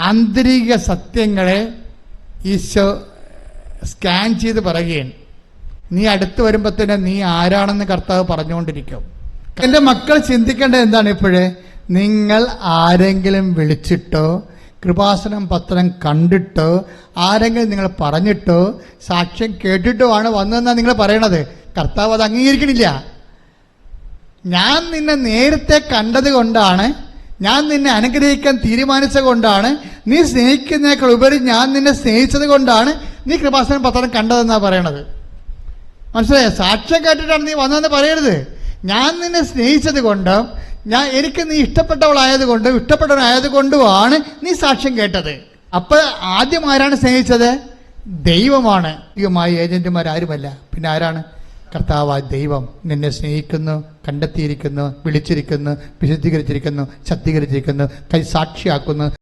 ആന്തരിക സത്യങ്ങളെ ഈശോ സ്കാൻ ചെയ്ത് പറയുകയാണ്. നീ അടുത്ത് വരുമ്പോൾ തന്നെ നീ ആരാണെന്ന് കർത്താവ് പറഞ്ഞുകൊണ്ടിരിക്കും. എൻ്റെ മക്കൾ ചിന്തിക്കേണ്ടത് എന്താണ്? ഇപ്പോഴേ നിങ്ങൾ ആരെങ്കിലും വിളിച്ചിട്ടോ കൃപാസനം പത്രം കണ്ടിട്ടോ ആരെങ്കിലും നിങ്ങൾ പറഞ്ഞിട്ടോ സാക്ഷ്യം കേട്ടിട്ടോ ആണ് വന്നതെന്നാണ് നിങ്ങൾ പറയണത്. കർത്താവ് അത് അംഗീകരിക്കണില്ല. ഞാൻ നിന്നെ നേരത്തെ കണ്ടത് കൊണ്ടാണ്, ഞാൻ നിന്നെ അനുഗ്രഹിക്കാൻ തീരുമാനിച്ചത് കൊണ്ടാണ്, നീ സ്നേഹിക്കുന്നതിനേക്കാൾ ഉപരി ഞാൻ നിന്നെ സ്നേഹിച്ചത് കൊണ്ടാണ് നീ കൃപാസനം പത്രം കണ്ടതെന്നാണ് പറയണത്. മനസ്സിലായോ? സാക്ഷ്യം കേട്ടിട്ടാണ് നീ വന്നതെന്ന് പറയരുത്. ഞാൻ നിന്നെ സ്നേഹിച്ചത് കൊണ്ടും എനിക്ക് നീ ഇഷ്ടപ്പെട്ടവളായതുകൊണ്ടും ഇഷ്ടപ്പെട്ടവനായതുകൊണ്ടുമാണ് നീ സാക്ഷ്യം കേട്ടത്. അപ്പൊ ആദ്യം ആരാണ് സ്നേഹിച്ചത്? ദൈവമാണ്. ദൈവമായ ഏജന്റുമാരാരുമല്ല. പിന്നെ ആരാണ്? കർത്താവായ ദൈവം നിന്നെ സ്നേഹിക്കുന്നു, കണ്ടെത്തിയിരിക്കുന്നു, വിളിച്ചിരിക്കുന്നു, വിശുദ്ധീകരിച്ചിരിക്കുന്നു, ശക്തീകരിച്ചിരിക്കുന്നു, സാക്ഷിയാക്കുന്നു.